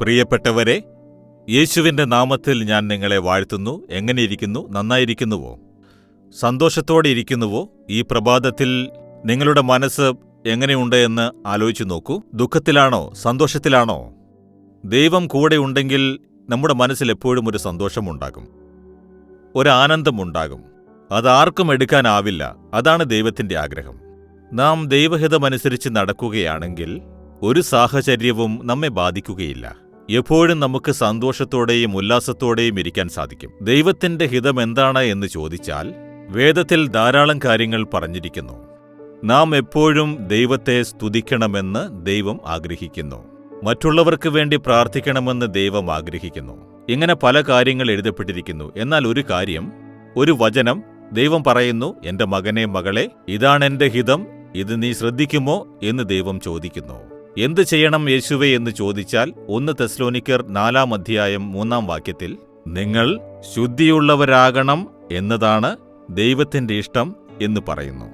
പ്രിയപ്പെട്ടവരെ, യേശുവിന്റെ നാമത്തിൽ ഞാൻ നിങ്ങളെ വാഴ്ത്തുന്നു. എങ്ങനെയിരിക്കുന്നു? നന്നായിരിക്കുന്നുവോ? സന്തോഷത്തോടെ ഇരിക്കുന്നുവോ? ഈ പ്രഭാതത്തിൽ നിങ്ങളുടെ മനസ്സ് എങ്ങനെയുണ്ട് എന്ന് ആലോചിച്ചു നോക്കൂ. ദുഃഖത്തിലാണോ? സന്തോഷത്തിലാണോ? ദൈവം കൂടെ ഉണ്ടെങ്കിൽ നമ്മുടെ മനസ്സിൽ എപ്പോഴും ഒരു സന്തോഷമുണ്ടാകും, ഒരാനന്ദമുണ്ടാകും. അതാർക്കും എടുക്കാനാവില്ല. അതാണ് ദൈവത്തിന്റെ ആഗ്രഹം. നാം ദൈവഹിതമനുസരിച്ച് നടക്കുകയാണെങ്കിൽ ഒരു സാഹചര്യവും നമ്മെ ബാധിക്കുകയില്ല. എപ്പോഴും നമുക്ക് സന്തോഷത്തോടെയും ഉല്ലാസത്തോടെയും ഇരിക്കാൻ സാധിക്കും. ദൈവത്തിന്റെ ഹിതം എന്താണ് എന്ന് ചോദിച്ചാൽ വേദത്തിൽ ധാരാളം കാര്യങ്ങൾ പറഞ്ഞിരിക്കുന്നു. നാം എപ്പോഴും ദൈവത്തെ സ്തുതിക്കണമെന്ന് ദൈവം ആഗ്രഹിക്കുന്നു. മറ്റുള്ളവർക്ക് വേണ്ടി പ്രാർത്ഥിക്കണമെന്ന് ദൈവം ആഗ്രഹിക്കുന്നു. ഇങ്ങനെ പല കാര്യങ്ങൾ എഴുതപ്പെട്ടിരിക്കുന്നു. എന്നാൽ ഒരു കാര്യം, ഒരു വചനം ദൈവം പറയുന്നു, എന്റെ മകനെ, മകളെ, ഇതാണെന്റെ ഹിതം, ഇത് നീ ശ്രദ്ധിക്കുമോ എന്ന് ദൈവം ചോദിക്കുന്നു. എന്ത് ചെയ്യണം യേശുവേ എന്ന് ചോദിച്ചാൽ 1 തെസ്സലോനിക്കർ 4-ാം അധ്യായം 3-ാം വാക്യത്തിൽ നിങ്ങൾ ശുദ്ധിയുള്ളവരാകണം എന്നതാണ് ദൈവത്തിന്റെ ഇഷ്ടം എന്ന് പറയുന്നു.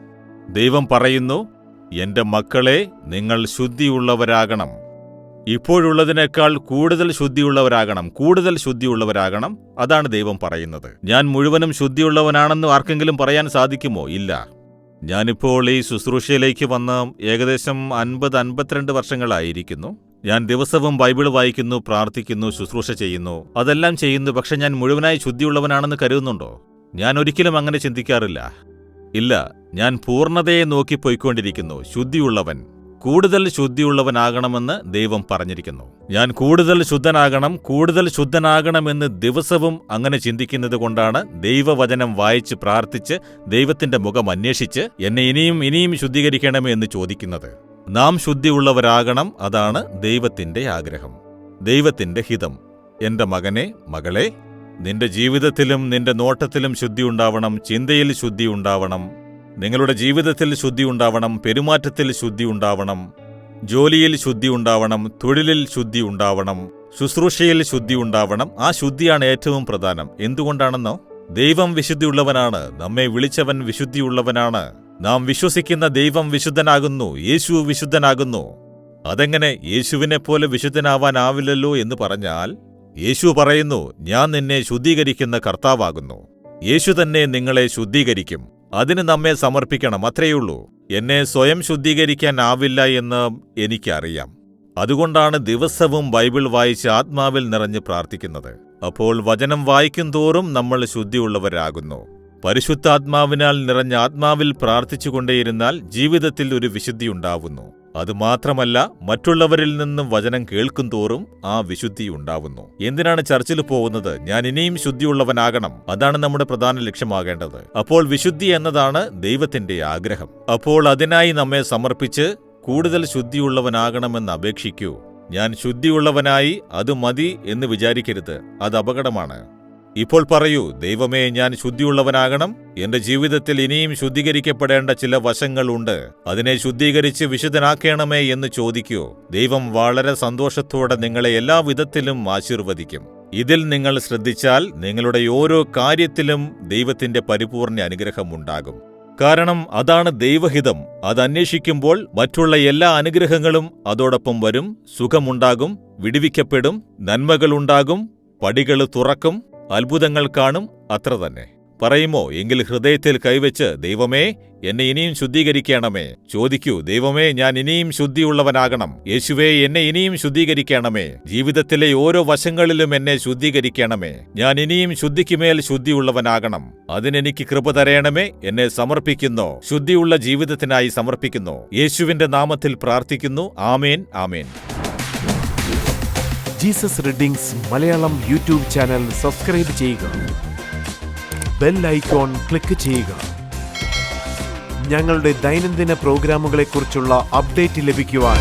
ദൈവം പറയുന്നു, എന്റെ മക്കളെ, നിങ്ങൾ ശുദ്ധിയുള്ളവരാകണം. ഇപ്പോഴുള്ളതിനേക്കാൾ കൂടുതൽ ശുദ്ധിയുള്ളവരാകണം, കൂടുതൽ ശുദ്ധിയുള്ളവരാകണം. അതാണ് ദൈവം പറയുന്നത്. ഞാൻ മുഴുവനും ശുദ്ധിയുള്ളവനാണെന്ന് ആർക്കെങ്കിലും പറയാൻ സാധിക്കുമോ? ഇല്ല. ഞാനിപ്പോൾ ഈ ശുശ്രൂഷയിലേക്ക് വന്ന് ഏകദേശം 50-52 വർഷങ്ങളായിരിക്കുന്നു. ഞാൻ ദിവസവും ബൈബിൾ വായിക്കുന്നു, പ്രാർത്ഥിക്കുന്നു, ശുശ്രൂഷ ചെയ്യുന്നു, അതെല്ലാം ചെയ്യുന്നു. പക്ഷെ ഞാൻ മുഴുവനായി ശുദ്ധിയുള്ളവനാണെന്ന് കരുതുന്നുണ്ടോ? ഞാൻ ഒരിക്കലും അങ്ങനെ ചിന്തിക്കാറില്ല. ഇല്ല, ഞാൻ പൂർണ്ണതയെ നോക്കി പോയിക്കൊണ്ടിരിക്കുന്നു. ശുദ്ധിയുള്ളവൻ, കൂടുതൽ ശുദ്ധിയുള്ളവനാകണമെന്ന് ദൈവം പറഞ്ഞിരിക്കുന്നു. ഞാൻ കൂടുതൽ ശുദ്ധനാകണം, കൂടുതൽ ശുദ്ധനാകണമെന്ന് ദിവസവും അങ്ങനെ ചിന്തിക്കുന്നത് കൊണ്ടാണ് ദൈവവചനം വായിച്ച് പ്രാർത്ഥിച്ച് ദൈവത്തിന്റെ മുഖം അന്വേഷിച്ച് എന്നെ ഇനിയും ശുദ്ധീകരിക്കണമേ എന്ന് ചോദിക്കുന്നത്. നാം ശുദ്ധിയുള്ളവരാകണം. അതാണ് ദൈവത്തിന്റെ ആഗ്രഹം, ദൈവത്തിന്റെ ഹിതം. എന്റെ മകനെ, മകളെ, നിന്റെ ജീവിതത്തിലും നിന്റെ നോട്ടത്തിലും ശുദ്ധിയുണ്ടാവണം, ചിന്തയിൽ ശുദ്ധിയുണ്ടാവണം, നിങ്ങളുടെ ജീവിതത്തിൽ ശുദ്ധിയുണ്ടാവണം, പെരുമാറ്റത്തിൽ ശുദ്ധിയുണ്ടാവണം, ജോലിയിൽ ശുദ്ധിയുണ്ടാവണം, തൊഴിലിൽ ശുദ്ധിയുണ്ടാവണം, ശുശ്രൂഷയിൽ ശുദ്ധിയുണ്ടാവണം. ആ ശുദ്ധിയാണ് ഏറ്റവും പ്രധാനം. എന്തുകൊണ്ടാണെന്നോ? ദൈവം വിശുദ്ധിയുള്ളവനാണ്, നമ്മെ വിളിച്ചവൻ വിശുദ്ധിയുള്ളവനാണ്. നാം വിശ്വസിക്കുന്ന ദൈവം വിശുദ്ധനാകുന്നു, യേശു വിശുദ്ധനാകുന്നു. അതെങ്ങനെ യേശുവിനെപ്പോലെ വിശുദ്ധനാവാനാവില്ലല്ലോ എന്ന് പറഞ്ഞാൽ, യേശു പറയുന്നു, ഞാൻ നിന്നെ ശുദ്ധീകരിക്കുന്ന കർത്താവാകുന്നു. യേശു തന്നെ നിങ്ങളെ ശുദ്ധീകരിക്കും. അതിന് നമ്മെ സമർപ്പിക്കണം, അത്രയുള്ളൂ. എന്നെ സ്വയം ശുദ്ധീകരിക്കാനാവില്ല എന്ന് എനിക്കറിയാം. അതുകൊണ്ടാണ് ദിവസവും ബൈബിൾ വായിച്ച് ആത്മാവിൽ നിറഞ്ഞ് പ്രാർത്ഥിക്കുന്നത്. അപ്പോൾ വചനം വായിക്കും തോറും നമ്മൾ ശുദ്ധിയുള്ളവരാകുന്നു. പരിശുദ്ധാത്മാവിനാൽ നിറഞ്ഞ ആത്മാവിൽ പ്രാർത്ഥിച്ചുകൊണ്ടേയിരുന്നാൽ ജീവിതത്തിൽ ഒരു വിശുദ്ധിയുണ്ടാവുന്നു. അതുമാത്രമല്ല, മറ്റുള്ളവരിൽ നിന്നും വചനം കേൾക്കും തോറും ആ വിശുദ്ധി ഉണ്ടാവുന്നു. എന്തിനാണ് ചർച്ചിൽ പോകുന്നത്? ഞാൻ ഇനിയും ശുദ്ധിയുള്ളവനാകണം. അതാണ് നമ്മുടെ പ്രധാന ലക്ഷ്യമാകേണ്ടത്. അപ്പോൾ വിശുദ്ധി എന്നതാണ് ദൈവത്തിന്റെ ആഗ്രഹം. അപ്പോൾ അതിനായി നമ്മെ സമർപ്പിച്ച് കൂടുതൽ ശുദ്ധിയുള്ളവനാകണമെന്ന് അപേക്ഷിക്കൂ. ഞാൻ ശുദ്ധിയുള്ളവനായി അത് മതി എന്ന് വിചാരിക്കരുത്. അത് അപകടമാണ്. ഇപ്പോൾ പറയൂ, ദൈവമേ, ഞാൻ ശുദ്ധിയുള്ളവനാകണം. എന്റെ ജീവിതത്തിൽ ഇനിയും ശുദ്ധീകരിക്കപ്പെടേണ്ട ചില വശങ്ങളുണ്ട്, അതിനെ ശുദ്ധീകരിച്ച് വിശുദ്ധനാക്കണമേ എന്ന് ചോദിക്കൂ. ദൈവം വളരെ സന്തോഷത്തോടെ നിങ്ങളെ എല്ലാ വിധത്തിലും ആശീർവദിക്കും. ഇതിൽ നിങ്ങൾ ശ്രദ്ധിച്ചാൽ നിങ്ങളുടെ ഓരോ കാര്യത്തിലും ദൈവത്തിന്റെ പരിപൂർണ്ണ അനുഗ്രഹമുണ്ടാകും. കാരണം അതാണ് ദൈവഹിതം. അതന്വേഷിക്കുമ്പോൾ മറ്റുള്ള എല്ലാ അനുഗ്രഹങ്ങളും അതോടൊപ്പം വരും. സുഖമുണ്ടാകും, വിടുവിക്കപ്പെടും, നന്മകളുണ്ടാകും, പടികൾ തുറക്കും, അത്ഭുതങ്ങൾ കാണും. അത്ര തന്നെ. പറയുമോ? എങ്കിൽ ഹൃദയത്തിൽ കൈവച്ച്, ദൈവമേ, എന്നെ ഇനിയും ശുദ്ധീകരിക്കണമേ. ചോദിക്കൂ, ദൈവമേ, ഞാൻ ഇനിയും ശുദ്ധിയുള്ളവനാകണം. യേശുവേ, എന്നെ ഇനിയും ശുദ്ധീകരിക്കണമേ. ജീവിതത്തിലെ ഓരോ വശങ്ങളിലും എന്നെ ശുദ്ധീകരിക്കണമേ. ഞാൻ ഇനിയും ശുദ്ധിക്കുമേൽ ശുദ്ധിയുള്ളവനാകണം. അതിനെനിക്ക് കൃപ തരയണമേ. എന്നെ സമർപ്പിക്കുന്നു, ശുദ്ധിയുള്ള ജീവിതത്തിനായി സമർപ്പിക്കുന്നു. യേശുവിന്റെ നാമത്തിൽ പ്രാർത്ഥിക്കുന്നു. ആമേൻ, ആമേൻ. Jesus readings Malayalam YouTube channel subscribe ചെയ്യുക, ബെൽ ഐക്കോൺ ക്ലിക്ക് ചെയ്യുക. ഞങ്ങളുടെ ദൈനംദിന പ്രോഗ്രാമുകളെക്കുറിച്ചുള്ള അപ്ഡേറ്റ് ലഭിക്കുവാൻ